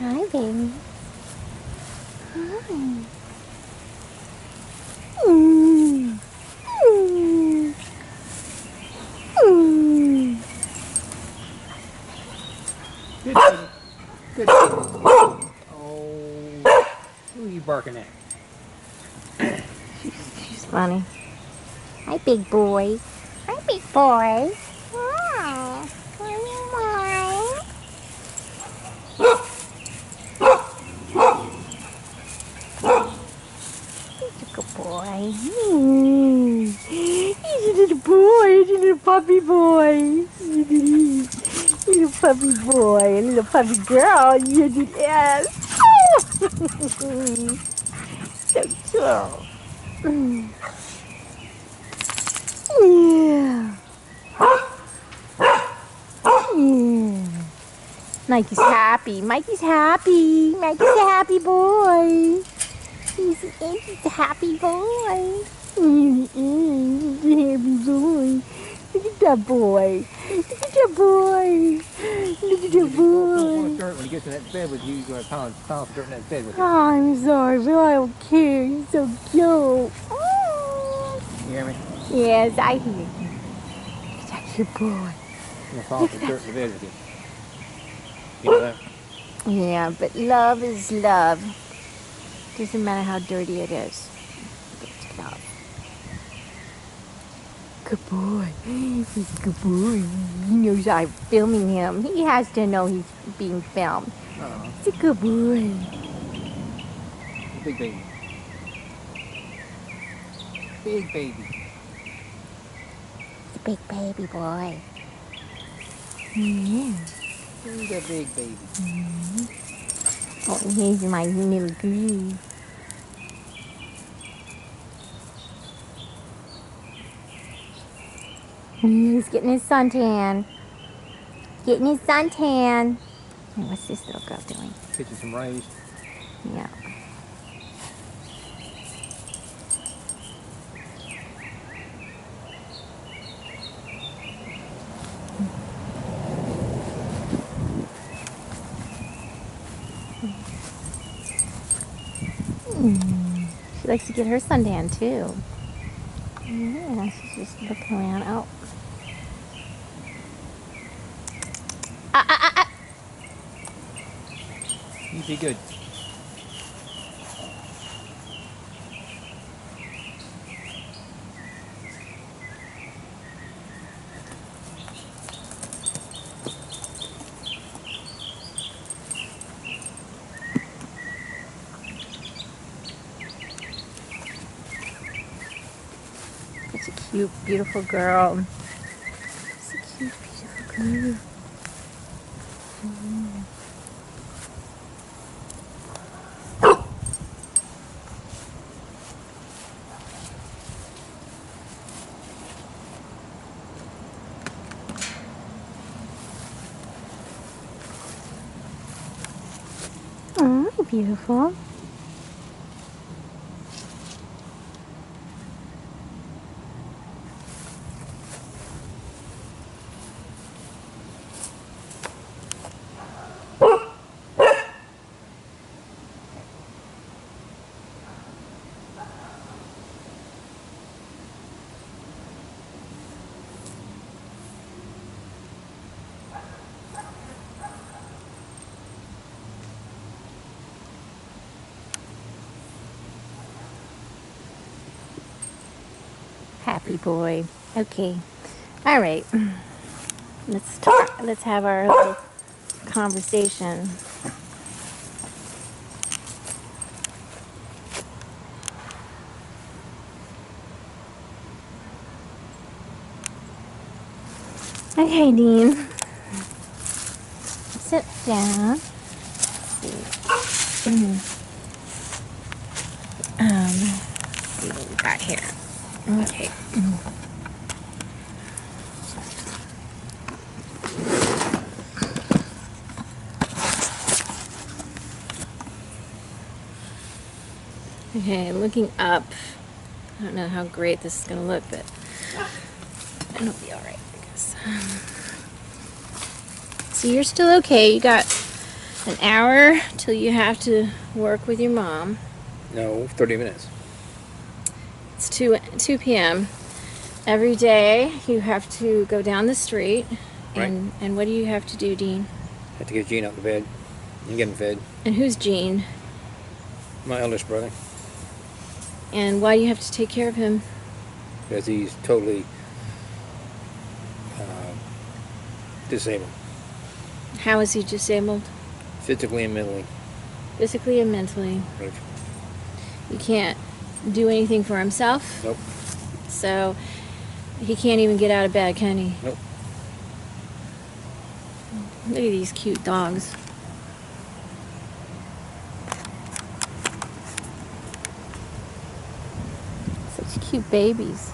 Hi, baby. Hi. Mm. Mm. Mm. Good baby. Good baby. Oh, who are you barking at? She's funny. Hi, big boy. Hi, big boy. Wow. Hi, he's a good boy. He's a little boy. He's a little puppy boy. Little puppy boy. A little puppy girl. Yes. So cute. Yeah. Yeah. Mikey's happy. Mikey's happy. Mikey's a happy boy. He's a happy boy. He's a happy boy. Look at that boy. Look at that boy. Look at that boy. Dirt when he gets in that bed with you, you're going to pile of dirt in that bed with him. Oh, I'm sorry, but I don't care. He's so cute. Oh. You hear me? Yes, I hear you. That's your boy. I'm going to pile some dirt in the bed with you. You know that? Yeah, but love is love. Doesn't matter how dirty it is. It's love. Good boy. He's a good boy. He knows I'm filming him. He has to know he's being filmed. He's a good boy. Big baby. Big baby. He's a big baby boy. Yeah. He's a big baby. Oh, and here's my little groove. He's getting his suntan. Getting his suntan. And what's this little girl doing? Pitching some rays. Yeah. She likes to get her suntan too. Yeah, she's just looking around. Oh. You be good. Such a cute, beautiful girl. Such a cute, beautiful girl. Oh, beautiful. Happy boy. Okay. All right. Let's talk. Let's have our little conversation. Okay, Dean. Sit down. Let's see what we got here. Okay. Okay, looking up. I don't know how great this is going to look, but it'll be alright, I guess. So you're still okay. You got An hour till you have to work with your mom. No, 30 minutes. It's 2 p.m. Every day you have to go down the street. Right. And what do you have to do, Dean? Have to get Gene out of bed and get him fed. And who's Gene? My eldest brother. And why do you have to take care of him? Because he's totally disabled. How is he disabled? Physically and mentally. Physically and mentally. Right. He can't do anything for himself. Nope. So he can't even get out of bed, can he? Nope. Look at these cute dogs. Such cute babies.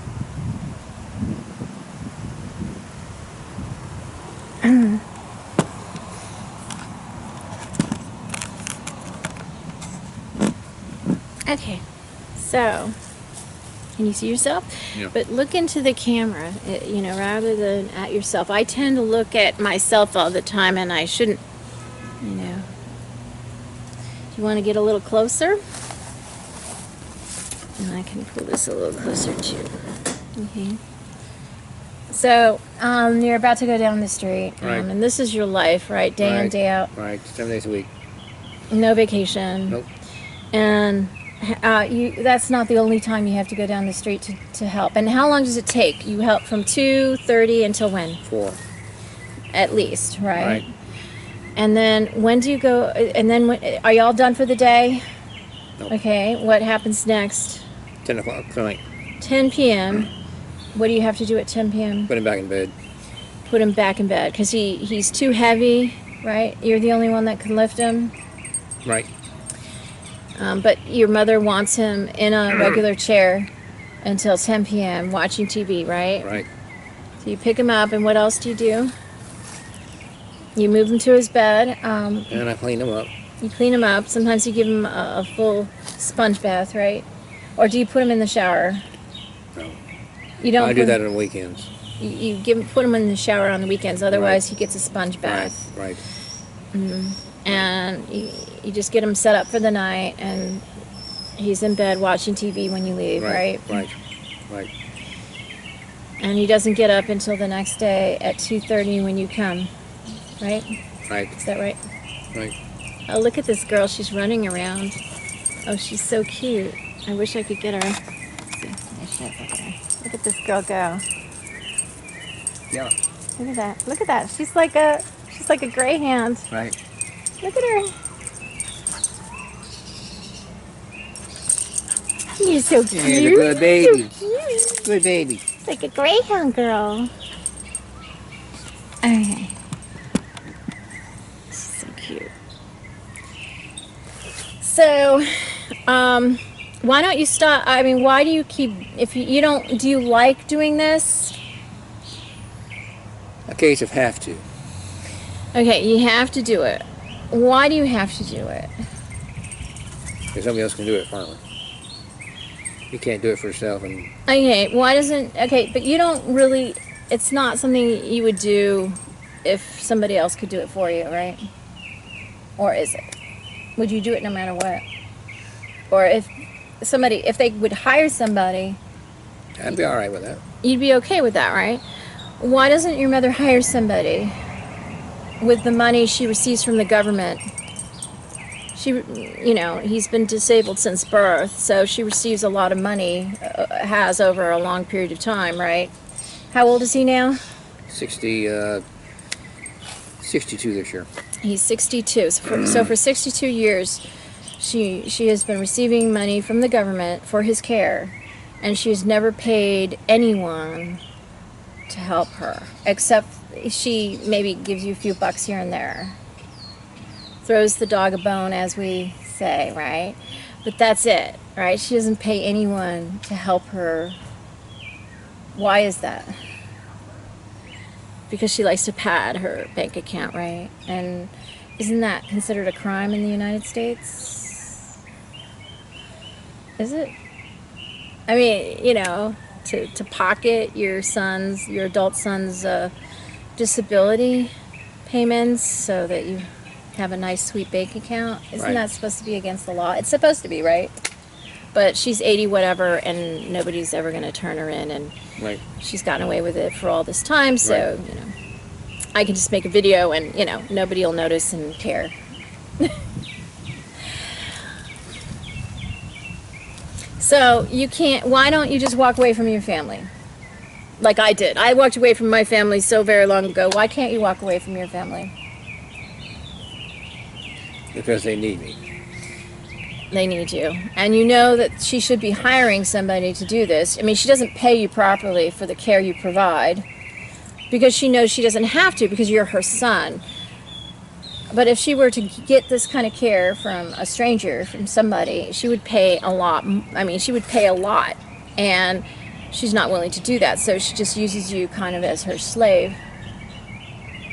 Okay, so can you see yourself? Yeah. But look into the camera, you know, rather than at yourself. I tend to look at myself all the time, and I shouldn't, you know. You want to get a little closer? And I can pull this a little closer too. Okay. So you're about to go down the street, Right. And this is your life, right? Day in, day out. Right, 7 days a week. No vacation. Nope. And that's not the only time you have to go down the street to help. And how long does it take? You help from 2:30 until when? 4. At least, right? Right. And then when do you go? And then are you all done for the day? Nope. Okay. What happens next? 10 o'clock tonight. 10 p.m. What do you have to do at 10 p.m.? Put him back in bed. Put him back in bed because he's too heavy, right? You're the only one that can lift him. Right. But your mother wants him in a regular chair until 10 p.m. watching TV, right? Right. So you pick him up, and what else do you do? You move him to his bed. And I clean him up. You clean him up. Sometimes you give him a full sponge bath, right? Or do you put him in the shower? No. You don't. I do that on the weekends. You put him in the shower on the weekends. Otherwise, he gets a sponge bath. Right. And you just get him set up for the night, and he's in bed watching TV when you leave, right? Right. Right. And he doesn't get up until the next day at 2:30 when you come, right? Right. Is that right? Right. Oh, look at this girl. She's running around. Oh, she's so cute. I wish I could get her. Let's see. There she is over there. Look at this girl go. Yeah. Look at that. Look at that. She's like a greyhound. Right. Look at her. You're so cute. Yeah, good baby. So cute. Good baby. It's like a greyhound girl. Okay. She's so cute. So, why don't you stop? I mean, why do you keep? If you don't, do you like doing this? A case of have to. Okay, you have to do it. Why do you have to do it? Because somebody else can do it for me. You can't do it for yourself. And Okay, why doesn't? Okay, but you don't really. It's not something you would do if somebody else could do it for you, right? Or is it? Would you do it no matter what? Or if they would hire somebody, I'd be all right with that. you'd be okay with that, right? Why doesn't your mother hire somebody with the money she receives from the government? He's been disabled since birth, so she receives a lot of money, has over a long period of time, right? How old is he now? 62 this year. He's 62. So for 62 years, she has been receiving money from the government for his care, and she's never paid anyone to help her, except she maybe gives you a few bucks here and there. Throws the dog a bone, as we say, right? But that's it, right? She doesn't pay anyone to help her. Why is that? Because she likes to pad her bank account, right? And isn't that considered a crime in the United States? Is it? I mean, to pocket your adult son's disability payments so that you have a nice, sweet bank account. Isn't Right. that supposed to be against the law? It's supposed to be, right? But she's 80 whatever, and nobody's ever going to turn her in, and Right. she's gotten away with it for all this time, so, Right. you know, I can just make a video and, you know, nobody will notice and care. So, you can't, why don't you just walk away from your family? Like I did. I walked away from my family so very long ago. Why can't you walk away from your family? Because they need me. They need you. And you know that she should be hiring somebody to do this. I mean, she doesn't pay you properly for the care you provide because she knows she doesn't have to because you're her son. But if she were to get this kind of care from a stranger, from somebody, she would pay a lot. I mean, she would pay a lot. And she's not willing to do that. So she just uses you kind of as her slave.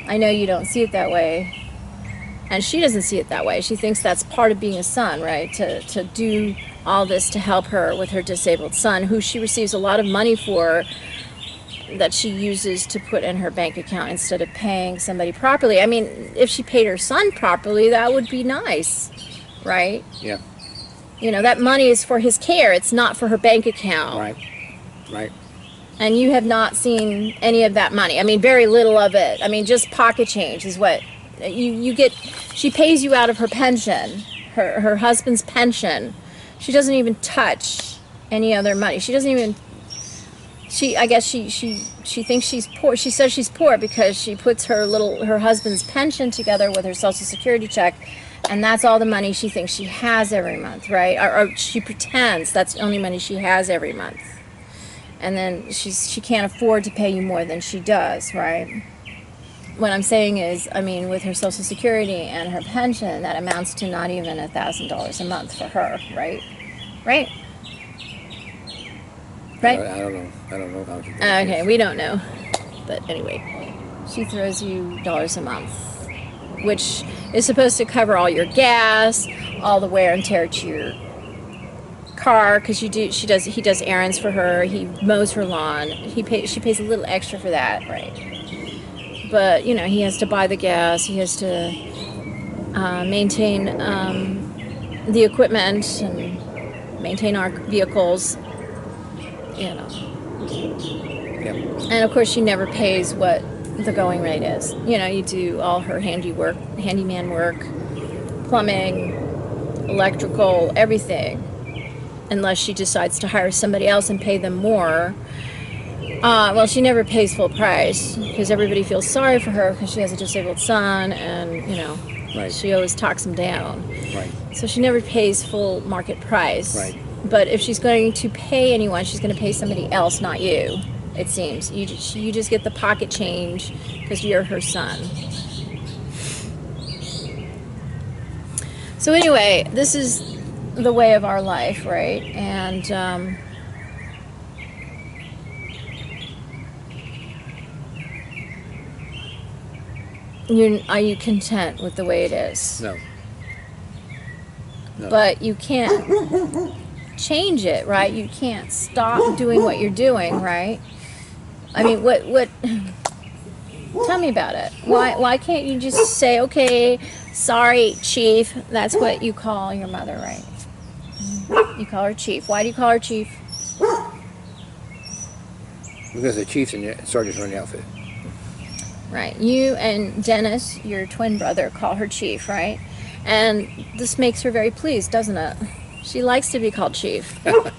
I know you don't see it that way. And she doesn't see it that way. She thinks that's part of being a son, right? To do all this to help her with her disabled son, who she receives a lot of money for, that she uses to put in her bank account instead of paying somebody properly. I mean, if she paid her son properly, that would be nice, right? Yeah. You know, that money is for his care. It's not for her bank account. Right. Right. And you have not seen any of that money. I mean, very little of it. I mean, just pocket change is what you get. She pays you out of her pension, her husband's pension. She doesn't even touch any other money. She doesn't even, I guess she thinks she's poor. She says she's poor because she puts her husband's pension together with her Social Security check, and that's all the money she thinks she has every month, right? Or she pretends that's the only money she has every month. And then she can't afford to pay you more than she does, right? What I'm saying is, I mean, with her Social Security and her pension, that amounts to not even $1,000 a month for her, right? Right? Right? I don't know. I don't know how to do Okay, we don't know. But anyway, she throws you dollars a month, which is supposed to cover all your gas, all the wear and tear to your car, because he does errands for her, he mows her lawn, she pays a little extra for that, right? But you know, he has to buy the gas, he has to maintain the equipment and maintain our vehicles, you know. Yep. And of course she never pays what the going rate is. You know, you do all her handyman work, plumbing, electrical, everything, unless she decides to hire somebody else and pay them more. Well, she never pays full price because everybody feels sorry for her because she has a disabled son, and you know, Right. she always talks him down. Right. So she never pays full market price. Right. But if she's going to pay anyone, she's going to pay somebody else, not you. It seems you just get the pocket change because you're her son. So anyway, this is the way of our life, right? And are you content with the way it is? No. No. But you can't change it, right? You can't stop doing what you're doing, right? I mean, what tell me about it. Why can't you just say, okay, sorry, Chief? That's what you call your mother, right? You call her Chief. Why do you call her Chief? Because the chiefs and the sergeants are in the outfit. Right. You and Dennis, your twin brother, call her Chief, right? And this makes her very pleased, doesn't it? She likes to be called Chief. Can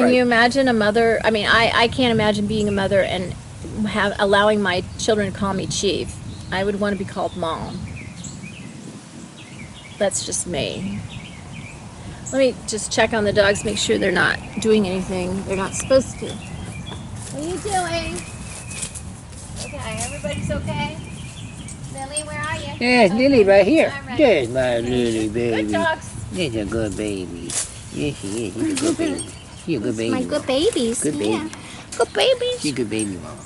Right. you imagine a mother? I mean, I can't imagine being a mother and allowing my children to call me Chief. I would want to be called Mom. That's just me. Let me just check on the dogs, make sure they're not doing anything they're not supposed to. What are you doing? Okay, everybody's okay? Lily, where are you? Yes, Okay. Lily right here. All right. There's my Lily Good baby. dogs. She's a good baby. Yes, she is. She's a good baby. She's a good baby. My good babies. Good baby. Yeah. Good babies. She's a good baby, Mom.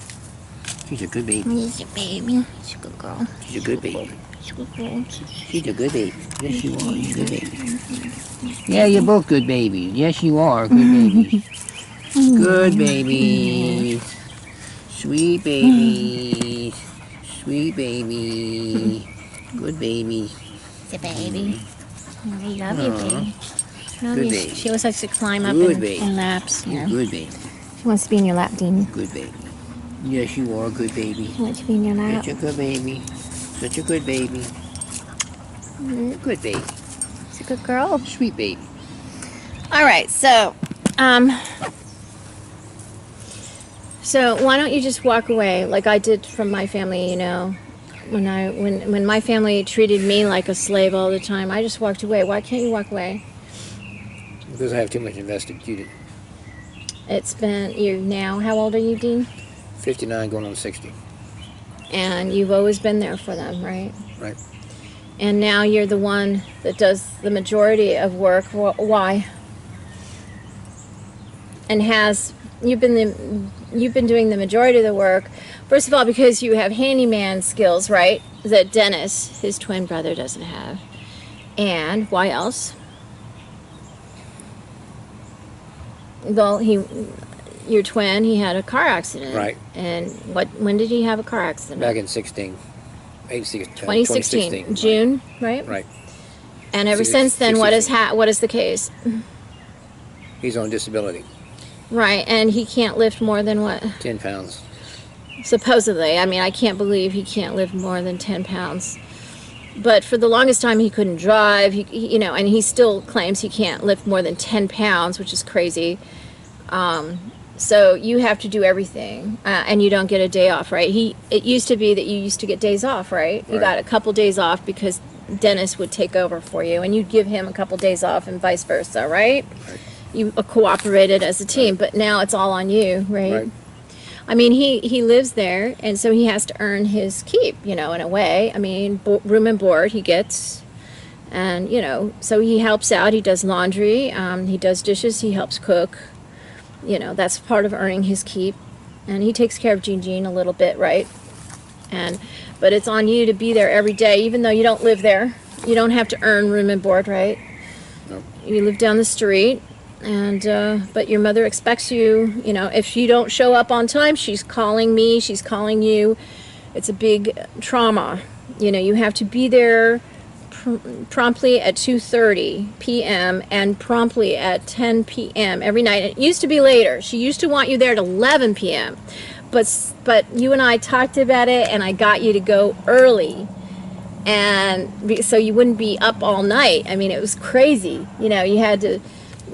She's a good baby. She's a baby. She's a good girl. She's a good baby. She's a good girl. She's a good baby. Yes, you are. You're a good baby. Yeah, you're both good babies. Yes, you are. Good babies. Good babies. Sweet babies. Sweet baby. Good baby. It's a baby. I love you, Aw. baby. Love Good you. baby. She always likes to climb up Good in, baby. in laps. Yeah. Good baby. She wants to be in your lap, Dean. Good baby. Yes, you are. Good baby. She wants to be in your lap. Such a good baby. Such a good baby. Good baby. She's a good girl. Sweet baby. All right, so why don't you just walk away like I did from my family, you know, when my family treated me like a slave all the time, I just walked away. Why can't you walk away? Because I have too much invested. You did. It's been, you're now, how old are you, Dean? 59 going on 60. And you've always been there for them, right? Right. And now you're the one that does the majority of work. Why? And you've been doing the majority of the work. First of all, because you have handyman skills, right? That Dennis, his twin brother, doesn't have. And why else? Well, your twin, he had a car accident. Right. And when did he have a car accident? Back in 2016. June, right? Right. And ever since then, what is the case? He's on disability. Right, and he can't lift more than what? 10 pounds. Supposedly. I mean, I can't believe he can't lift more than 10 pounds. But for the longest time, he couldn't drive. He and he still claims he can't lift more than 10 pounds, which is crazy. So you have to do everything, and you don't get a day off, right? It used to be that you used to get days off, right? You got a couple days off because Dennis would take over for you, and you'd give him a couple days off, and vice versa, right? You cooperated as a team, but now it's all on you, right? I mean, he lives there, and so he has to earn his keep, in a way. I mean, room and board he gets, and, so he helps out. He does laundry, he does dishes, he helps cook. That's part of earning his keep. And he takes care of Jean a little bit, right? But it's on you to be there every day, even though you don't live there. You don't have to earn room and board, right? No. You live down the street. And but your mother expects you, if you don't show up on time, she's calling me, she's calling you. It's a big trauma. You have to be there promptly at 2:30 p.m. and promptly at 10 p.m. every night. It used to be later. She used to want you there at 11 p.m. But you and I talked about it, and I got you to go early. And so you wouldn't be up all night. I mean, it was crazy. You had to...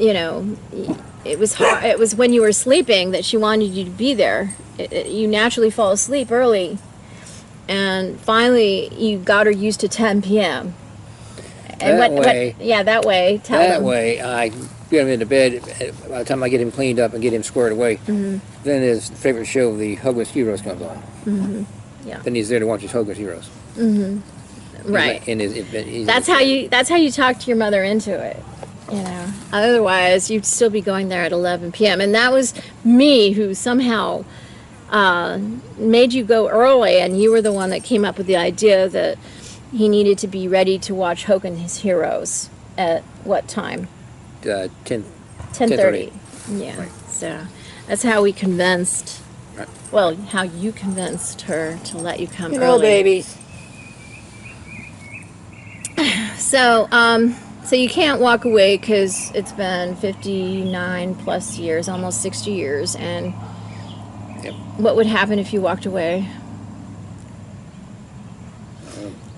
it was hard. It was when you were sleeping that she wanted you to be there. You naturally fall asleep early, and finally you got her used to 10 p.m. And that way, I get him into bed. By the time I get him cleaned up and get him squared away, then his favorite show, the Hogan's Heroes, comes on. Yeah. Then he's there to watch his Hogan's Heroes. Right. That's how you talk to your mother into it. Otherwise you'd still be going there at 11 p.m. And that was me who somehow made you go early, and you were the one that came up with the idea that he needed to be ready to watch Hogan's Heroes at what time? 10:30. Yeah. Right. So that's how we convinced. Right. Well, how you convinced her to let you come early. Babies. So you can't walk away because it's been 59 plus years, almost 60 years, and what would happen if you walked away?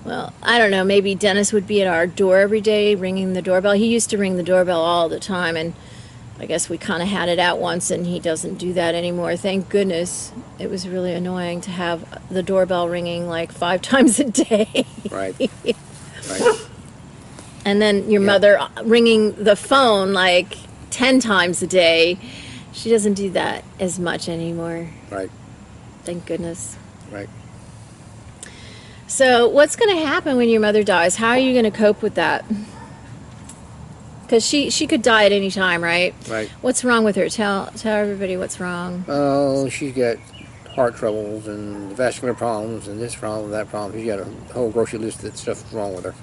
Well, I don't know, maybe Dennis would be at our door every day ringing the doorbell. He used to ring the doorbell all the time, and I guess we kind of had it out once, and he doesn't do that anymore. Thank goodness. It was really annoying to have the doorbell ringing like 5 times a day. Right. And then your mother ringing the phone like 10 times a day. She doesn't do that as much anymore. Right. Thank goodness. Right. So what's going to happen when your mother dies? How are you going to cope with that? Because she could die at any time, right? Right. What's wrong with her? Tell everybody what's wrong. Oh, she's got heart troubles and vascular problems and this problem, that problem. She's got a whole grocery list of stuff wrong with her.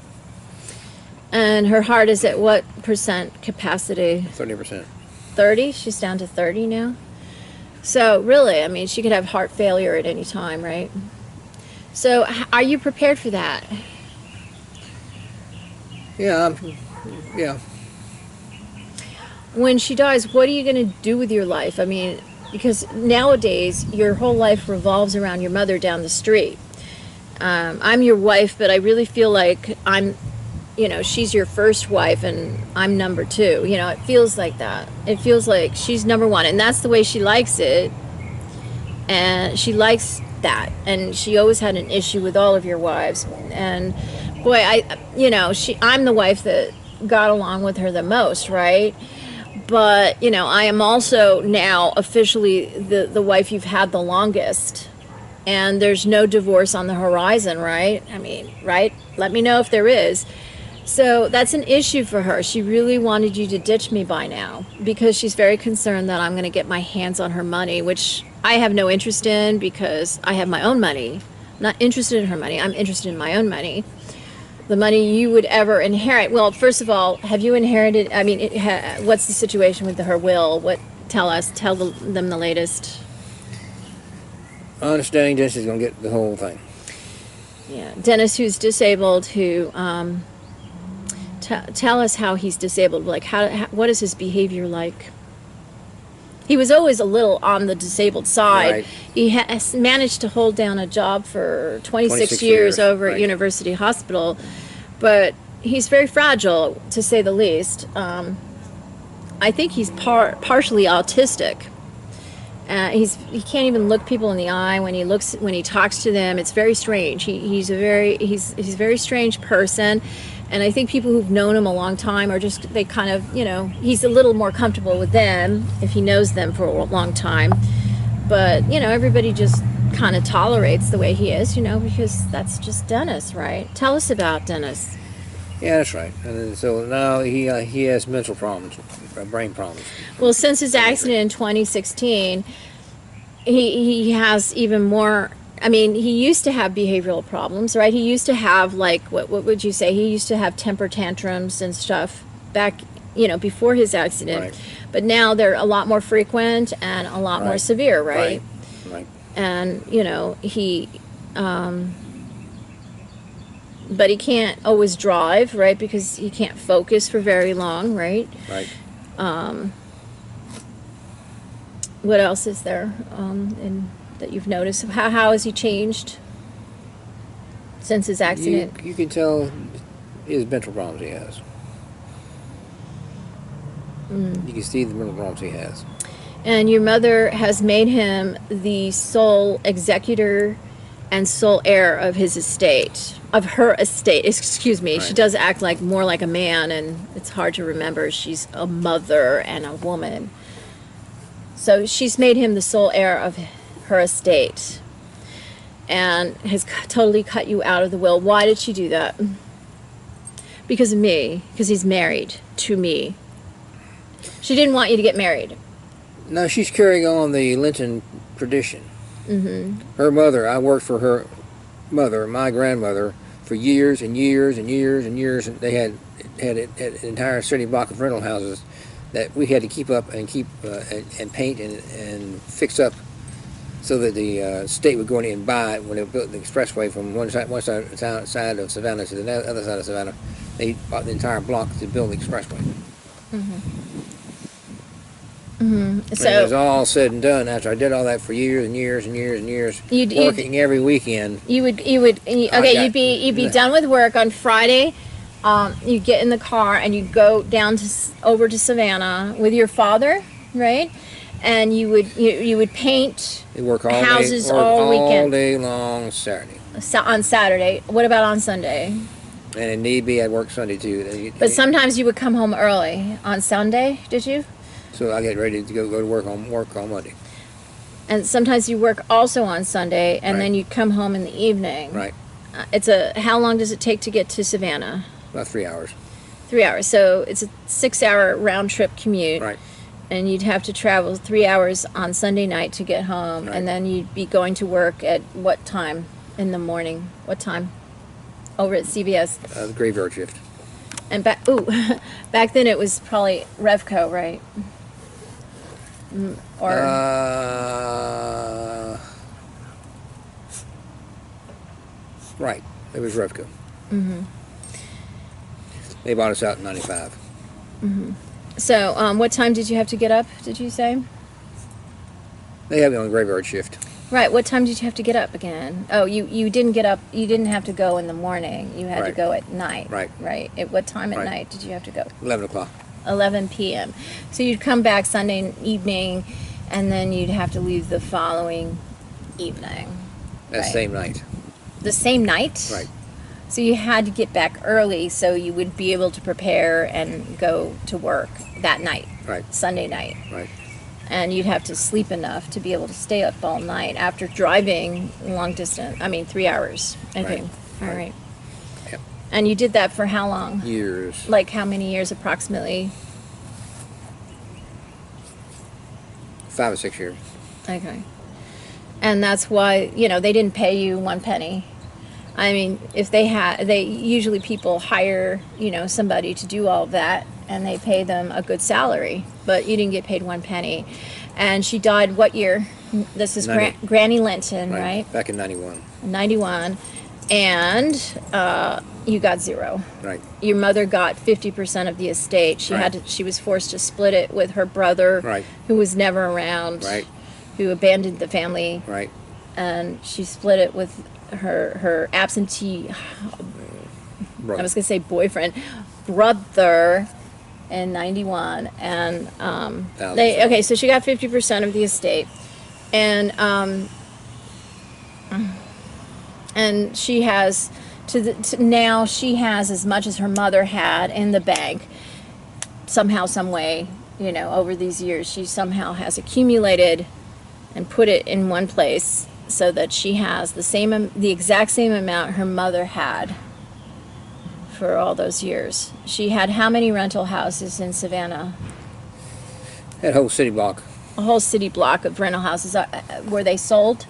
And her heart is at what percent capacity? 30%. 30? She's down to 30 now? So really, I mean, she could have heart failure at any time, right? So are you prepared for that? Yeah, yeah. When she dies, what are you going to do with your life? I mean, because nowadays your whole life revolves around your mother down the street. I'm your wife, but I really feel like she's your first wife and I'm number two. It feels like that. It feels like she's number one, and that's the way she likes it. And she likes that. And she always had an issue with all of your wives. And boy, I'm the wife that got along with her the most, right? But, I am also now officially the wife you've had the longest. And there's no divorce on the horizon, right? I mean, right? Let me know if there is. So that's an issue for her. She really wanted you to ditch me by now because she's very concerned that I'm going to get my hands on her money, which I have no interest in because I have my own money. I'm not interested in her money. I'm interested in my own money. The money you would ever inherit. Well, first of all, have you inherited? I mean, what's the situation with her will? Tell them the latest. Understanding Dennis is going to get the whole thing. Yeah, Dennis, who's disabled, who tell us how he's disabled. Like, what is his behavior like? He was always a little on the disabled side. Right. He has managed to hold down a job for 26 years over right. at University Hospital, but he's very fragile, to say the least. I think he's partially autistic. He can't even look people in the eye when he talks to them. It's very strange. He's a very strange person. And I think people who've known him a long time are just, they kind of, he's a little more comfortable with them if he knows them for a long time. But, everybody just kind of tolerates the way he is, because that's just Dennis, right? Tell us about Dennis. Yeah, that's right. And so now he has mental problems, brain problems. Well, since his accident in 2016, he has even more. I mean, he used to have behavioral problems, right? He used to have, like, what would you say? He used to have temper tantrums and stuff back, before his accident. Right. But now they're a lot more frequent and a lot more severe, right? Right. And, but he can't always drive, right? Because he can't focus for very long, right? Right. What else is there that you've noticed? How has he changed since his accident? You can tell his mental problems he has. You can see the mental problems he has. And your mother has made him the sole executor and sole heir of his estate, of her estate. Excuse me. Right. She does act more like a man, and it's hard to remember. She's a mother and a woman. So she's made him the sole heir of her estate and has totally cut you out of the will. Why did she do that? Because of me. Because he's married to me. She didn't want you to get married. No, she's carrying on the Lenten tradition. Mm-hmm. Her mother, I worked for her mother, my grandmother, for years and years and years and years. And they had an entire city block of rental houses that we had to keep up and and paint and fix up, so that the state would go in and buy it when they built the expressway from one side of Savannah to the other side of Savannah. They bought the entire block to build the expressway. Mm-hmm. Mm-hmm. So it was all said and done after I did all that for years and years and years and years, working every weekend. You'd be done with work on Friday. You get in the car and you go down over to Savannah with your father, right? And you would paint houses all weekend, all day long Saturday. On Saturday. What about on Sunday? And if need be, I'd work Sunday too. But sometimes you would come home early on Sunday. Did you? So I get ready to go to work on Monday. And sometimes you work also on Sunday, and then you come home in the evening. Right. How long does it take to get to Savannah? About 3 hours. 3 hours. So it's a 6-hour round trip commute. Right. And you'd have to travel 3 hours on Sunday night to get home. Right. And then you'd be going to work at what time in the morning? What time? Over at CVS. The graveyard shift. And back then it was probably Revco, right? Or right. It was Revco. Mm-hmm. They bought us out in 95. So, what time did you have to get up, did you say? They have me on the graveyard shift. Right, what time did you have to get up again? Oh, you didn't get up, you didn't have to go in the morning. You had to Right. go at night. Right. Right. At what time at Right. night did you have to go? 11 o'clock. 11 p.m. So you'd come back Sunday evening, and then you'd have to leave the following evening. That Right. same night. The same night? Right. So you had to get back early so you would be able to prepare and go to work that night, Right. Sunday night. Right. And you'd have to sleep enough to be able to stay up all night after driving long distance. 3 hours. Okay. Right. All Right. right. Yep. And you did that for how long? Years. Like how many years approximately? 5 or 6 years. Okay. And that's why, they didn't pay you one penny. I mean, if they usually people hire, somebody to do all of that, and they pay them a good salary, but you didn't get paid one penny. And she died what year? This is 90. Granny Linton, right? Back in 91. 91. And you got zero. Right. Your mother got 50% of the estate. She was forced to split it with her brother, Right. who was never around, Right. who abandoned the family. Right. And she split it with her absentee, Brother. I was going to say boyfriend, brother in 91. And so she got 50% of the estate. And she has, now she has as much as her mother had in the bank. Somehow, some way, over these years, she somehow has accumulated and put it in one place so that she has the exact same amount her mother had for all those years. She had how many rental houses in Savannah? That whole city block. A whole city block of rental houses. Were they sold?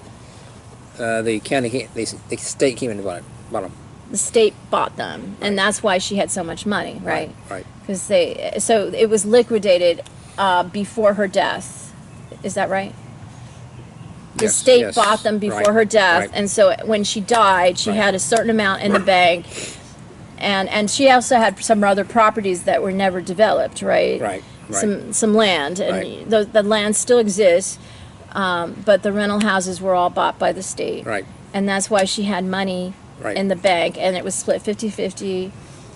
The county, the state came in and bought them. The state bought them, and that's why she had so much money, right? Right. Because so it was liquidated before her death. Is that right? The Yes, state yes. bought them before Right, her death, right. and so when she died, she Right. had a certain amount in the bank, and she also had some other properties that were never developed, right? Right. Right. Some land, and Right. the land still exists, but the rental houses were all bought by the state. Right. And that's why she had money Right. in the bank, and it was split 50-50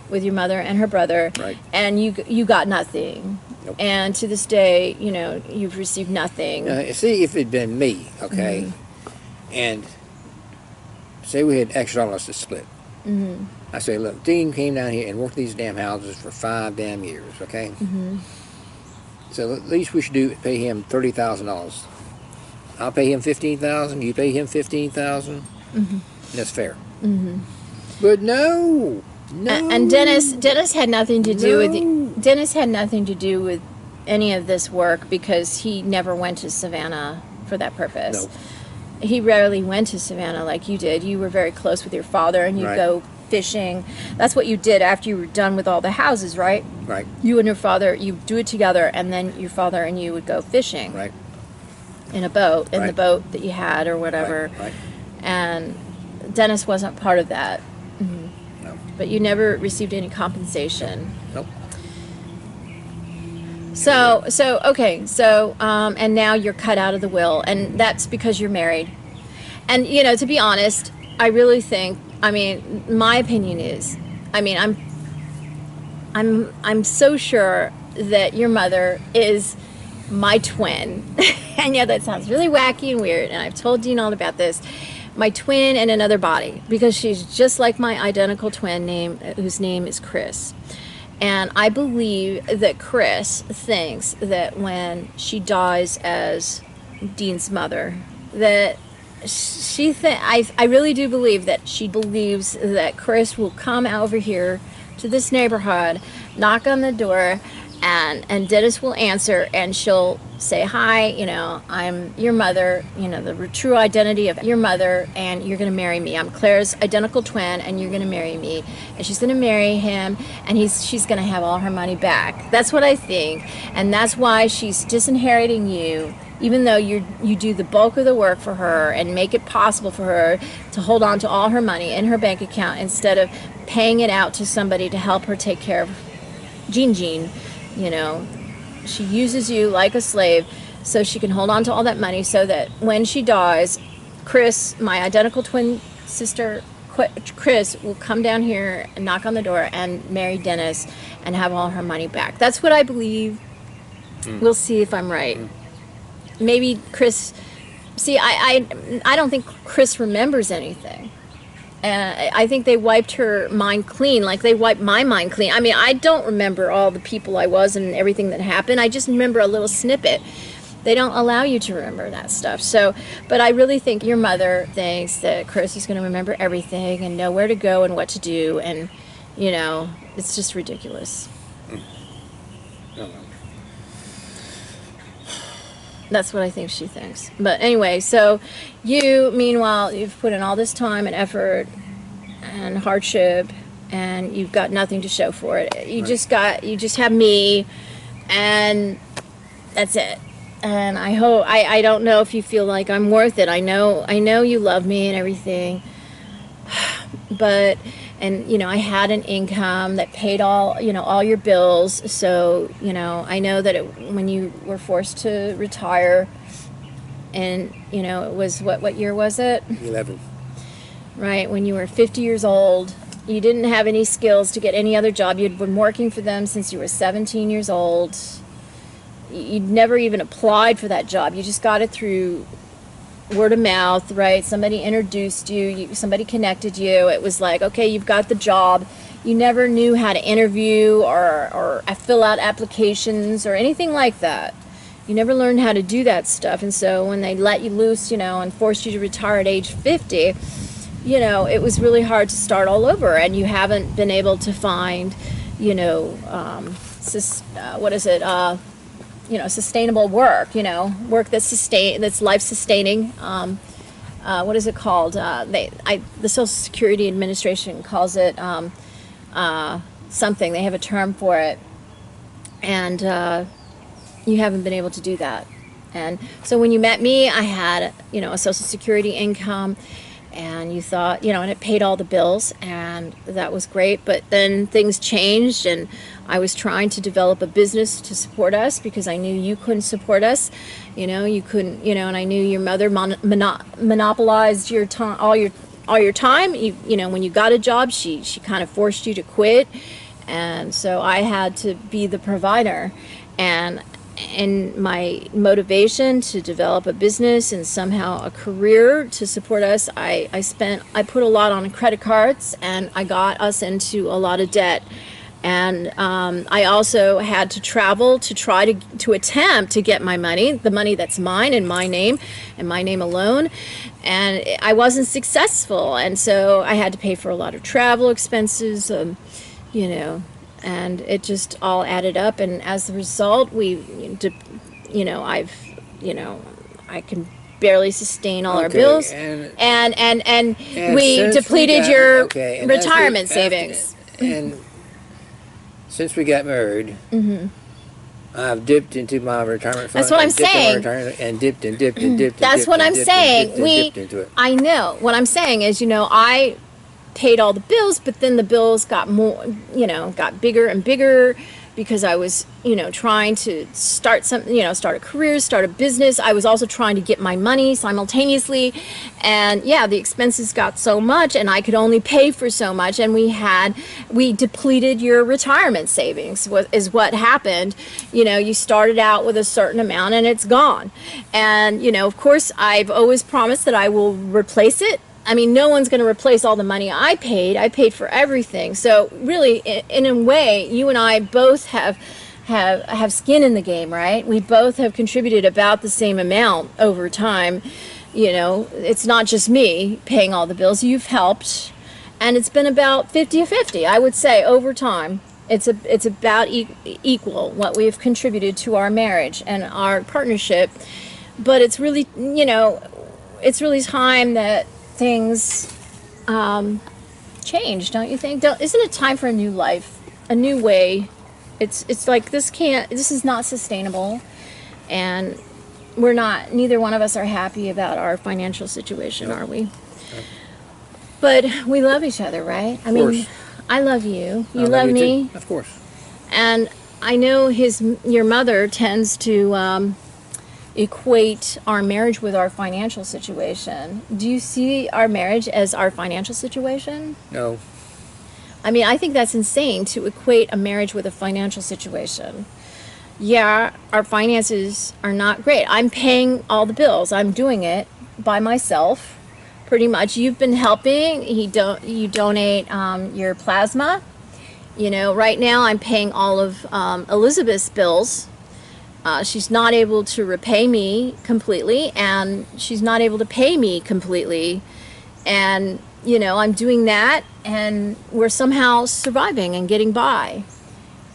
with your mother and her brother. Right. And you got nothing. Nope. And to this day, you've received nothing. See, if it'd been me, okay, Mm-hmm. and say we had extra dollars to split. Mm-hmm. I say, look, Dean came down here and worked these damn houses for 5 damn years, okay? Mm-hmm. So at least we should pay him $30,000. I'll pay him $15,000. You pay him $15,000. Mm-hmm. That's fair. Mm-hmm. But no. And Dennis had nothing to do with Dennis had nothing to do with any of this work because he never went to Savannah for that purpose. No. He rarely went to Savannah like you did. You were very close with your father, and you'd Right. go fishing. That's what you did after you were done with all the houses, right? Right. You and your father, you do it together, and then your father and you would go fishing Right. in a boat, in the Right. boat that you had or whatever. Right. And Dennis wasn't part of that. No. But you never received any compensation. Nope. And now you're cut out of the will, and that's because you're married. And to be honest, I really think, my opinion is, I'm so sure that your mother is my twin. I know that sounds really wacky and weird, and I've told Dean all about this. My twin in another body, because she's just like my identical twin whose name is Chris. And I believe that Chris thinks that when she dies as Dean's mother, that I really do believe that she believes that Chris will come over here to this neighborhood, knock on the door, and Dennis will answer, and she'll say, hi, I'm your mother, the true identity of your mother, and you're going to marry me. I'm Claire's identical twin, and you're going to marry me. And she's going to marry him, and she's going to have all her money back. That's what I think, and that's why she's disinheriting you even though you do the bulk of the work for her and make it possible for her to hold on to all her money in her bank account instead of paying it out to somebody to help her take care of Jean, you know, she uses you like a slave so she can hold on to all that money so that when she dies, Chris, my identical twin sister, Chris, will come down here and knock on the door and marry Dennis and have all her money back. That's what I believe. We'll see if I'm right. Maybe Chris... See, I don't think Chris remembers anything. I think they wiped her mind clean, like they wiped my mind clean. I mean, I don't remember all the people I was and everything that happened. I just remember a little snippet. They don't allow you to remember that stuff. So, but I really think your mother thinks that Chris is going to remember everything and know where to go and what to do. And, you know, it's just ridiculous. That's what I think she thinks. But anyway, so you, meanwhile, you've put in all this time and effort and hardship, and you've got nothing to show for it. You just have me, and that's it. And I hope, I don't know if you feel like I'm worth it. I know you love me and everything, but, and, you know, I had an income that paid all your bills. So, you know, I know that when you were forced to retire, and, you know, it was, what year was it? 11. Right, when you were 50 years old, you didn't have any skills to get any other job. You'd been working for them since you were 17 years old. You'd never even applied for that job. You just got it through word of mouth, right? Somebody introduced you, somebody connected you. It was like, okay, you've got the job. You never knew how to interview or fill out applications or anything like that. You never learned how to do that stuff. And so when they let you loose, you know, and forced you to retire at age 50, you know, it was really hard to start all over. And you haven't been able to find, you know, you know, sustainable work, you know, work that's life-sustaining. What is it called? The Social Security Administration calls it something. They have a term for it. And you haven't been able to do that. And so when you met me, I had, you know, a Social Security income, and you thought, you know, and it paid all the bills, and that was great. But then things changed, and I was trying to develop a business to support us because I knew you couldn't support us. You know, you couldn't, you know, and I knew your mother monopolized your time, all your time. You know, when you got a job, she kind of forced you to quit. And so I had to be the provider. And my motivation to develop a business and somehow a career to support us, I put a lot on credit cards, and I got us into a lot of debt. And I also had to travel to try to attempt to get my money, the money that's mine in my name and my name alone. And I wasn't successful. And so I had to pay for a lot of travel expenses, you know, and it just all added up. And as a result, I can barely sustain all our bills. And we depleted your retirement savings. And since we got married, I've dipped into my retirement fund. That's what I'm saying. And dipped and dipped and dipped. That's what I'm saying. I know. What I'm saying is, you know, I paid all the bills, but then the bills got more, you know, got bigger and bigger because I was, you know, trying to start something, you know, start a career, start a business. I was also trying to get my money simultaneously. And yeah, the expenses got so much and I could only pay for so much. And we depleted your retirement savings is what happened. You know, you started out with a certain amount and it's gone. And, you know, of course, I've always promised that I will replace it. I mean, no one's going to replace all the money I paid. I paid for everything. So really, in a way, you and I both have skin in the game, right? We both have contributed about the same amount over time. You know, it's not just me paying all the bills. You've helped. And it's been about 50-50, I would say, over time. It's about equal what we have contributed to our marriage and our partnership. But it's really, you know, it's really time that things change, don't you think? Isn't it time for a new life, a new way? It's like this is not sustainable, and neither one of us are happy about our financial situation, are we? But we love each other, right? I mean, I love you. You love me. Of course. And I know your mother tends to equate our marriage with our financial situation. Do you see our marriage as our financial situation? No. I mean, I think that's insane to equate a marriage with a financial situation. Yeah, our finances are not great. I'm paying all the bills. I'm doing it by myself. Pretty much. You've been helping. You donate your plasma. You know, right now I'm paying all of Elisabeth's bills. She's not able to repay me completely, and she's not able to pay me completely. And, you know, I'm doing that, and we're somehow surviving and getting by.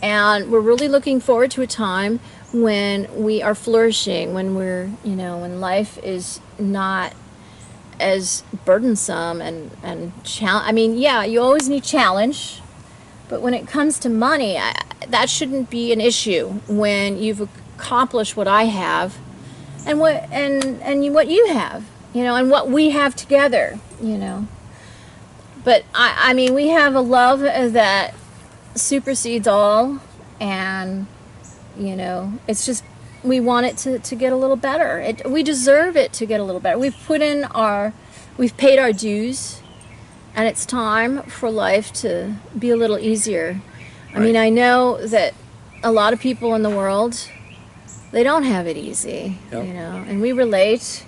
And we're really looking forward to a time when we are flourishing, when we're, you know, when life is not as burdensome and I mean, yeah, you always need challenge, but when it comes to money, that shouldn't be an issue when you've accomplished what I have and what you have, you know, and what we have together, you know. But I mean, we have a love that supersedes all, and, you know, it's just, we want it to get a little better. We deserve it to get a little better. We've paid our dues, and it's time for life to be a little easier. I mean, I know that a lot of people in the world, they don't have it easy, you know, and we relate,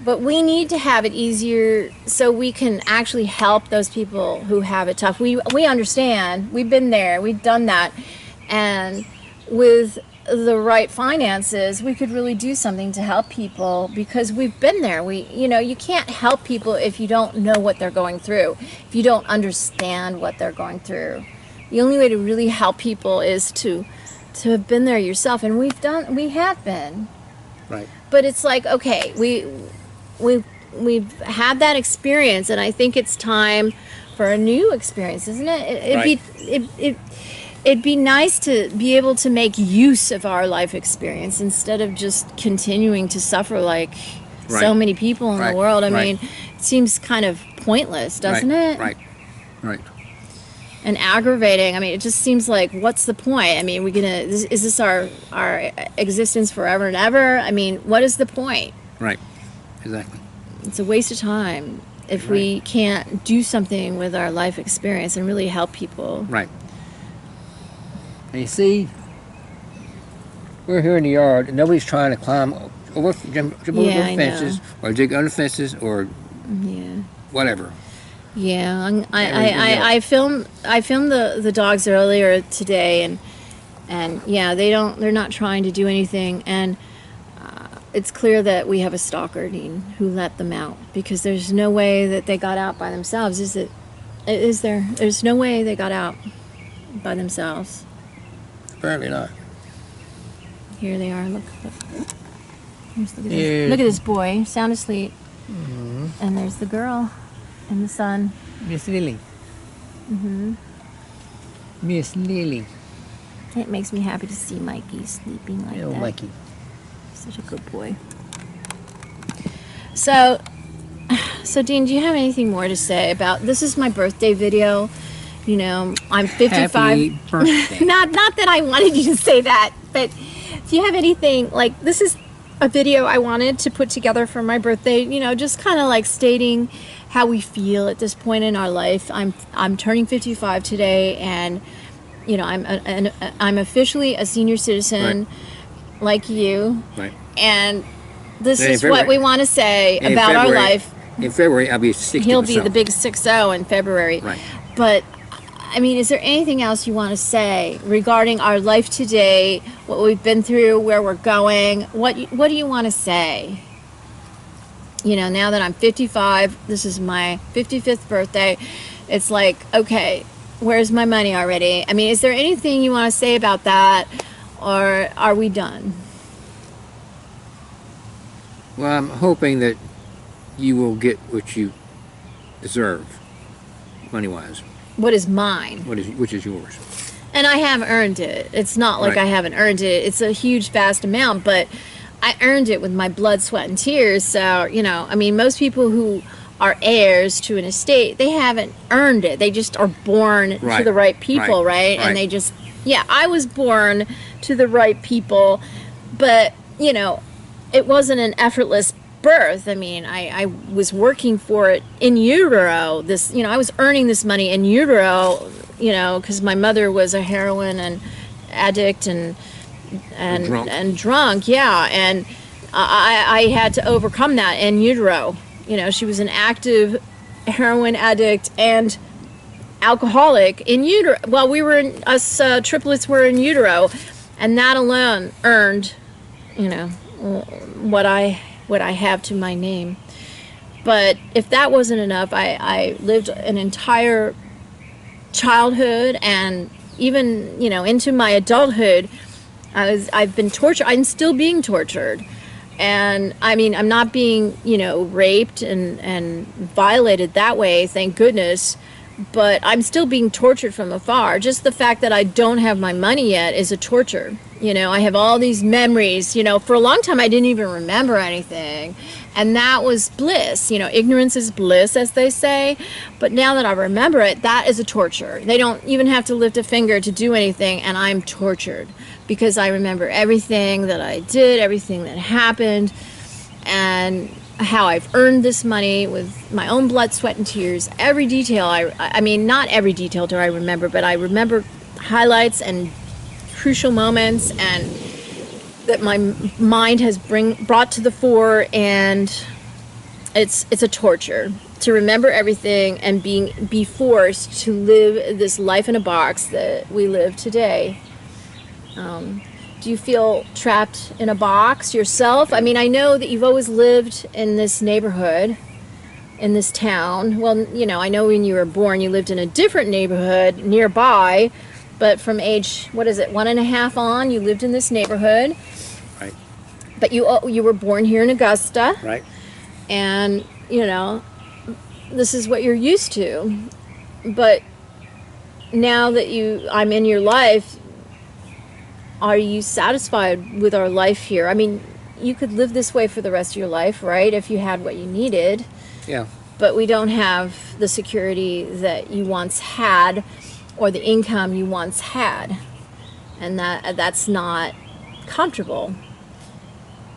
but we need to have it easier so we can actually help those people who have it tough. We understand. We've been there. We've done that. And with the right finances, we could really do something to help people because we've been there. You know, you can't help people if you don't know what they're going through, if you don't understand what they're going through. The only way to really help people is to have been there yourself, and we have been. Right. But it's like, okay, we've had that experience, and I think it's time for a new experience, isn't it? It'd be nice to be able to make use of our life experience instead of just continuing to suffer like so many people in the world. I mean, it seems kind of pointless, doesn't it? Right. And aggravating. I mean, it just seems like, what's the point? I mean, is this our existence forever and ever? I mean, what is the point? Right. Exactly. It's a waste of time if we can't do something with our life experience and really help people. Right. And you see, we're here in the yard, and nobody's trying to climb over, jump over the fences, or dig under fences, or whatever. Yeah, I filmed the dogs earlier today, and yeah, they're not trying to do anything, and it's clear that we have a stalker, Dean, who let them out, because there's no way that they got out by themselves, is it? Is there? There's no way they got out by themselves. Apparently not. Here they are. Look at this boy, sound asleep. Mm-hmm. And there's the girl in the sun. Miss Lily. Mm-hmm. Miss Lily. It makes me happy to see Mikey sleeping like that. Mikey. Such a good boy. So Dean, do you have anything more to say about this? Is my birthday video. You know, I'm 55. Happy birthday. not that I wanted you to say that, but do you have anything, like, this is a video I wanted to put together for my birthday, you know, just kind of like stating how we feel at this point in our life. I'm turning 55 today, and, you know, I'm officially a senior citizen like you. Right. And this is what we want to say about our life. In February, I'll be 60. He'll be the big 60 in February. Right. But I mean, is there anything else you want to say regarding our life today, what we've been through, where we're going? What do you want to say? You know, now that I'm 55, this is my 55th birthday, it's like, okay, where's my money already? I mean, is there anything you want to say about that, or are we done? Well, I'm hoping that you will get what you deserve, money-wise. What is mine? Which is yours. And I have earned it. It's not like I haven't earned it. It's a huge, vast amount, but I earned it with my blood, sweat, and tears. So, you know, I mean, most people who are heirs to an estate, they haven't earned it. They just are born to the right people, right? And they just, yeah, I was born to the right people, but, you know, it wasn't an effortless birth. I mean, I was working for it in utero. This, you know, I was earning this money in utero, you know, because my mother was a heroin and addict and drunk, yeah, and I had to overcome that in utero. You know, she was an active heroin addict and alcoholic in utero. Well, we were us triplets were in utero, and that alone earned, you know, what I have to my name. But if that wasn't enough, I lived an entire childhood and even, you know, into my adulthood. I've been tortured. I'm still being tortured. And I mean, I'm not being, you know, raped and violated that way, thank goodness, but I'm still being tortured from afar. Just the fact that I don't have my money yet is a torture. You know, I have all these memories. You know, for a long time I didn't even remember anything, and that was bliss. You know, ignorance is bliss, as they say. But now that I remember it, that is a torture. They don't even have to lift a finger to do anything, and I'm tortured because I remember everything that I did, everything that happened, and how I've earned this money with my own blood, sweat, and tears. Every detail, I mean, not every detail do I remember, but I remember highlights and crucial moments, and that my mind has brought to the fore, and it's a torture to remember everything and be forced to live this life in a box that we live today. Do you feel trapped in a box yourself? I mean, I know that you've always lived in this neighborhood, in this town. Well, you know, I know when you were born, you lived in a different neighborhood nearby, but from age, what is it, 1.5 on, you lived in this neighborhood. Right. But you were born here in Augusta. Right. And, you know, this is what you're used to. But now that I'm in your life, are you satisfied with our life here? I mean, you could live this way for the rest of your life, right? If you had what you needed. Yeah. But we don't have the security that you once had, or the income you once had. And that's not comfortable.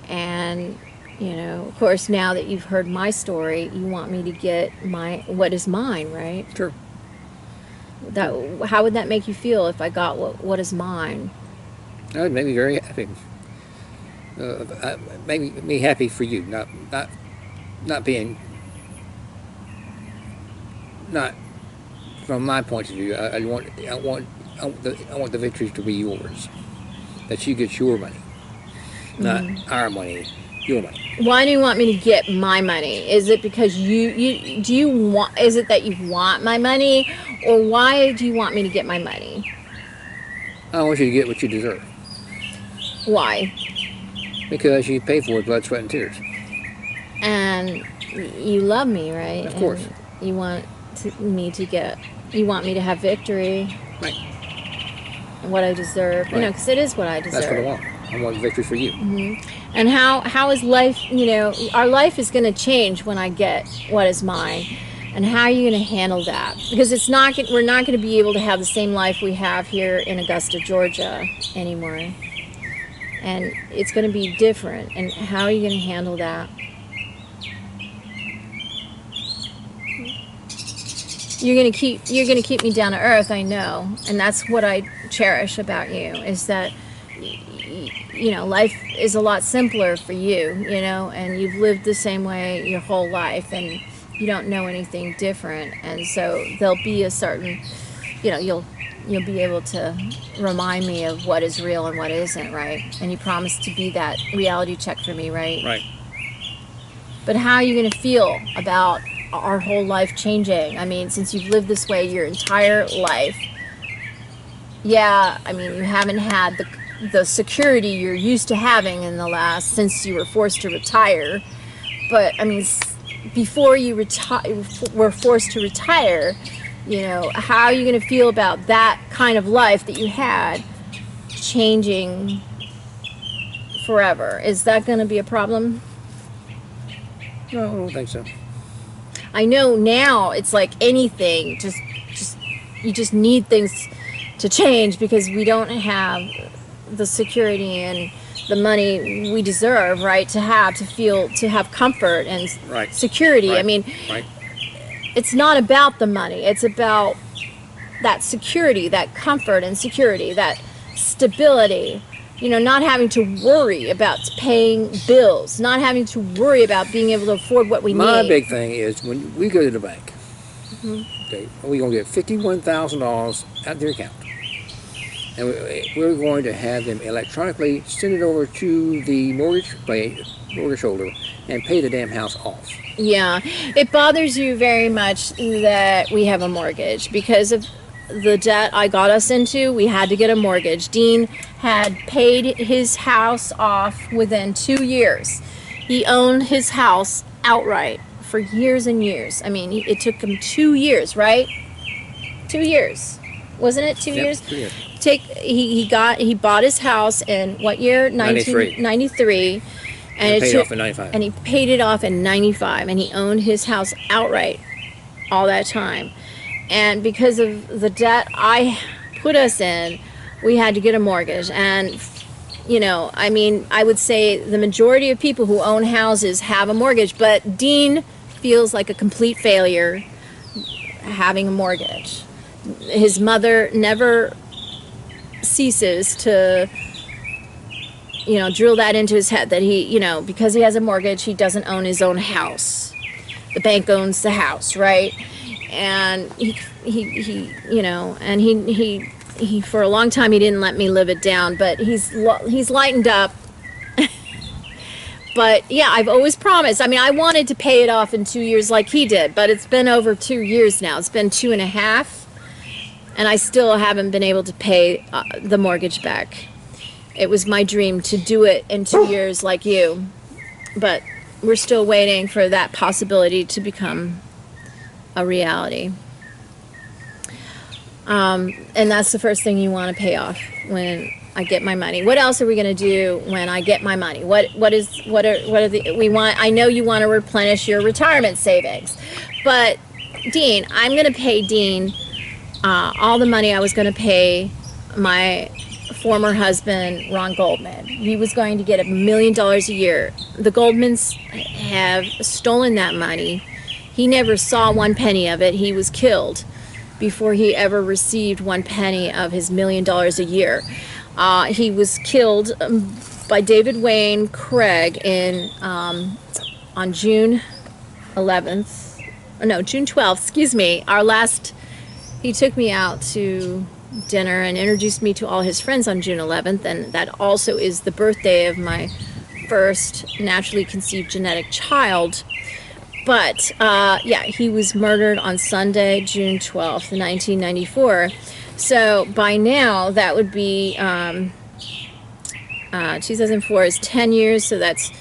And, you know, of course, now that you've heard my story, you want me to get what is mine, right? Sure. How would that make you feel if I got what is mine? That would make me very happy. Make me happy for you, not from my point of view. I want the victory to be yours. That you get your money, not our money, your money. Why do you want me to get my money? Is it because is it that you want my money, or why do you want me to get my money? I want you to get what you deserve. Why? Because you pay for it, blood, sweat, and tears. And you love me, right? Of course. And you want me to have victory. Right. And what I deserve. Right. You know, because it is what I deserve. That's what I want. I want victory for you. Mm-hmm. And how is life, you know, our life is going to change when I get what is mine. And how are you going to handle that? Because we're not going to be able to have the same life we have here in Augusta, Georgia anymore. And it's going to be different. And how are you going to handle that? You're going to keep me down to earth, I know. And that's what I cherish about you, is that, you know, life is a lot simpler for you, you know, and you've lived the same way your whole life, and you don't know anything different. And so there'll be a certain, you know, you'll be able to remind me of what is real and what isn't, right? And you promise to be that reality check for me, right? Right. But how are you going to feel about our whole life changing? I mean, since you've lived this way your entire life, yeah, I mean, you haven't had the security you're used to having since you were forced to retire. But I mean, before you were forced to retire, you know, how are you going to feel about that kind of life that you had changing forever. Is that going to be a problem? No, I don't think so. I know now it's like anything, you just need things to change because we don't have the security and the money we deserve, right? To have comfort and security. Right. I mean, right. It's not about the money. It's about that security, that comfort and security, that stability. You know, not having to worry about paying bills, not having to worry about being able to afford what we need. My big thing is when we go to the bank, okay, we're going to get $51,000 out of their account. And we're going to have them electronically send it over to the mortgage holder and pay the damn house off. Yeah, it bothers you very much that we have a mortgage because of the debt I got us into. We had to get a mortgage. Dean had paid his house off within 2 years. He owned his house outright for years and years. I mean, it took him 2 years, right? 2 years. Wasn't it 2 years? 2 years. He bought his house in what year? 1993. And paid it off in 95. And he paid it off in 95, and he owned his house outright all that time. And because of the debt I put us in, we had to get a mortgage. And, you know, I mean, I would say the majority of people who own houses have a mortgage, but Dean feels like a complete failure having a mortgage. His mother never ceases to, you know, drill that into his head that he, you know, because he has a mortgage, he doesn't own his own house. The bank owns the house, right? And he you know, and he for a long time he didn't let me live it down, but he's lightened up. But yeah, I've always promised. I mean, I wanted to pay it off in 2 years like he did, but it's been over 2 years now. It's been 2.5, and I still haven't been able to pay the mortgage back. It was my dream to do it in 2 years like you, but we're still waiting for that possibility to become a reality. And that's the first thing you want to pay off when I get my money. What else are we going to do when I get my money? What are the we want? I know you want to replenish your retirement savings, but Dean, I'm going to pay Dean all the money I was going to pay my former husband, Ron Goldman. He was going to get $1 million a year. The Goldmans have stolen that money. He never saw one penny of it. He was killed before he ever received one penny of his $1 million a year. He was killed by David Wayne Craig on June 11th. No, June 12th, excuse me. He took me out to dinner and introduced me to all his friends on June 11th, and that also is the birthday of my first naturally conceived genetic child. But yeah, he was murdered on Sunday, June 12th, 1994. So by now, that would be 2004 is 10 years, so that's,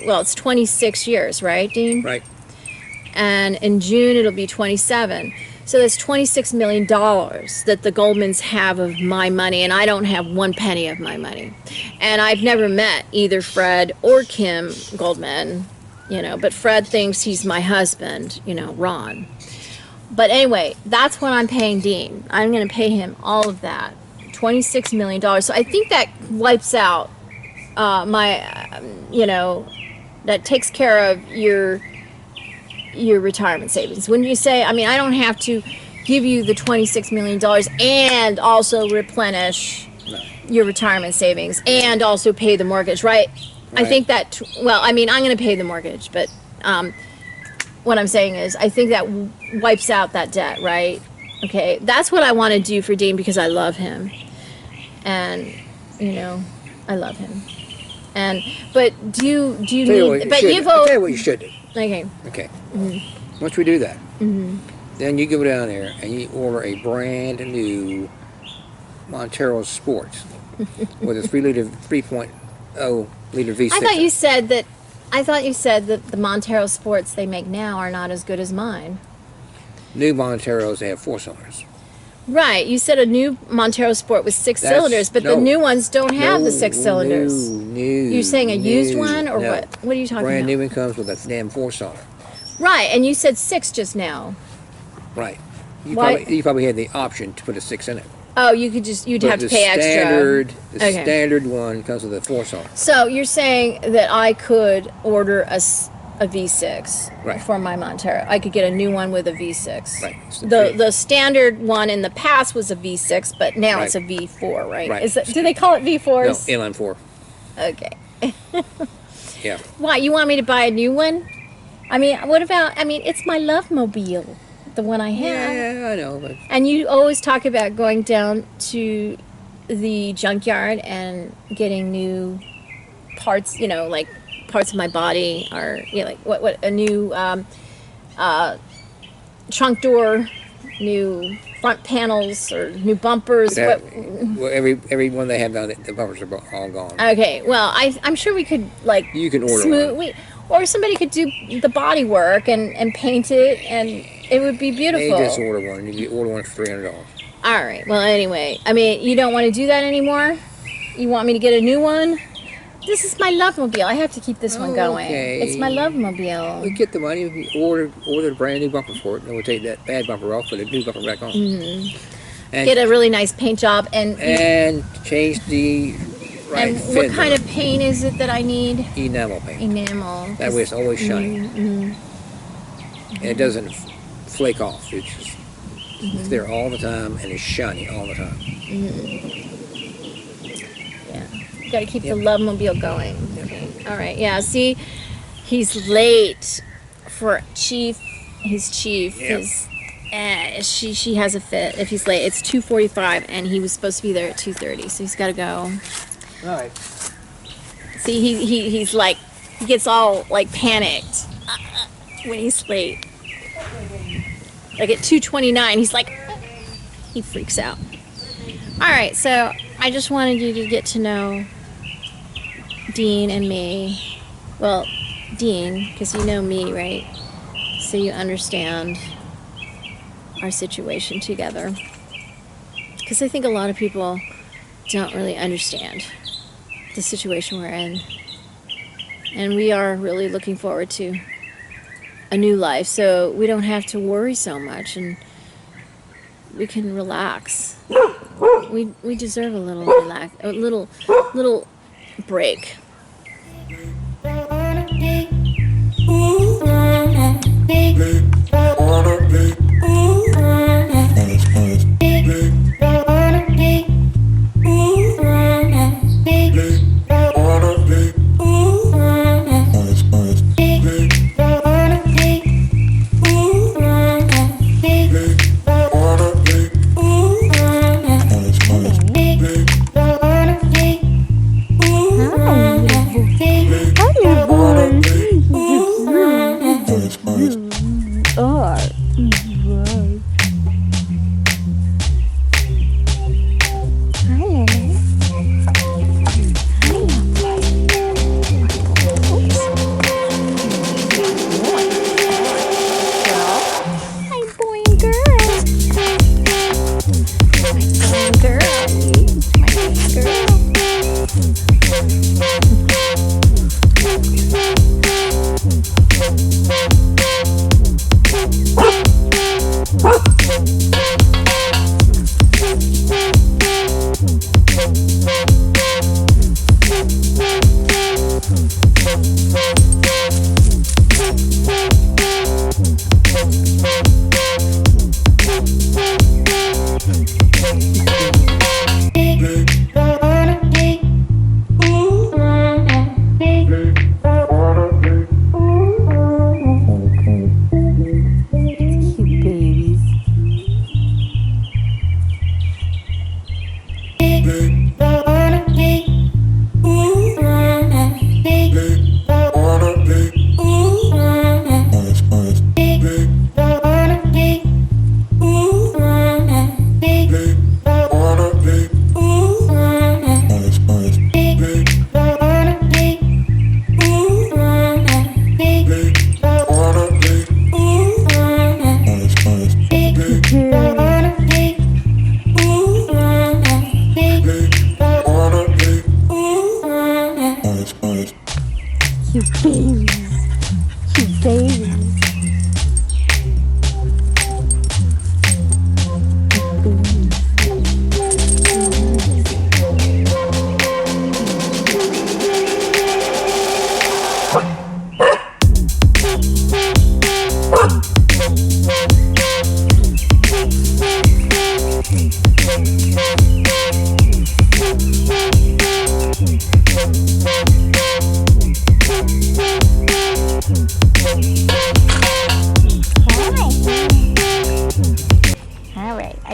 well, it's 26 years, right, Dean? Right. And in June, it'll be 27. So that's $26 million that the Goldmans have of my money, and I don't have one penny of my money. And I've never met either Fred or Kim Goldman, you know, but Fred thinks he's my husband, you know, Ron. But anyway, that's what I'm paying Dean. I'm going to pay him all of that, $26 million. So I think that wipes out my, you know, that takes care of your retirement savings. When you say, I mean, I don't have to give you the $26 million and also replenish your retirement savings and also pay the mortgage, right? I think that, well, I mean, I'm going to pay the mortgage, but what I'm saying is I think that wipes out that debt, right? Okay, that's what I want to do for Dean because I love him. And, you know, I love him. And, but do you need, but you've, I'll tell you what you should do. Okay. Okay. Mm-hmm. Once we do that, then you go down there and you order a brand new Montero Sports with a 3.0 liter V6. I thought you said that the Montero Sports they make now are not as good as mine. New Monteros, they have 4 cylinders. Right. You said a new Montero Sport was 6 cylinders, but the new ones don't have the 6 cylinders. No. You're saying a used one, or what? What are you talking Brand about? new one comes with a damn 4-cylinder. Right, and you said 6 just now. Right. Why- You probably had the option to put a 6 in it. Oh, you'd have to pay The extra. standard one comes with a 4-cylinder. So you're saying that I could order a V6 Right. for my Montero. I could get a new one with a V6. Right. It's The standard one in the past was a V6, but now it's a Right. V4, right? Right. Do they call it No, V4s? inline 4. Okay. Yeah. Why, you want me to buy a new one? I mean, what about, it's my Love Mobile, the one I have. Yeah, I know. But And you always talk about going down to the junkyard and getting new parts, like parts of my body, or like what a new trunk door, new front panels, or new bumpers. well, every one they have now, the bumpers are all gone. Okay, well, I'm sure we could You can order one. Or somebody could do the body work and paint it, and it would be beautiful. You just order one. You can order one for $300. All right. Well, anyway, you don't want to do that anymore? You want me to get a new one? This is my Love Mobile. I have to keep this one going. Okay. It's my Love Mobile. We get the money, we order a brand new bumper for it, and we'll take that bad bumper off, put a new bumper back on. Mm-hmm. And, Get a really nice paint job, and change the right and fender. what kind of paint is it that I need? Enamel paint. Enamel. That way it's always shiny. Mm-hmm. And it doesn't flake off. It's just it's there all the time, and it's shiny all the time. Yeah. You got to keep the Love Mobile going. Okay. All right. Yeah. See, he's late for Chief. He's Chief. Yep. She has a fit if he's late. It's 2:45, and he was supposed to be there at 2:30, so he's got to go. All right. See, he's like, he gets all like panicked when he's late. Like at 2:29, he's like, he freaks out. All right, so I just wanted you to get to know Dean and me. Well, Dean, because you know me, right? So you understand our situation together. Because I think a lot of people don't really understand the situation we're in. And we are really looking forward to a new life, so we don't have to worry so much, and we can relax. We deserve a little a little break.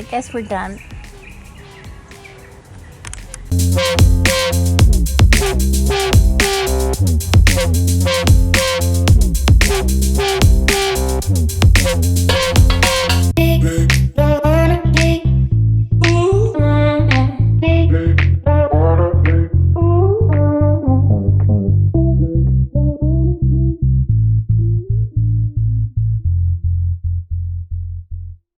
I guess we're done. Hey.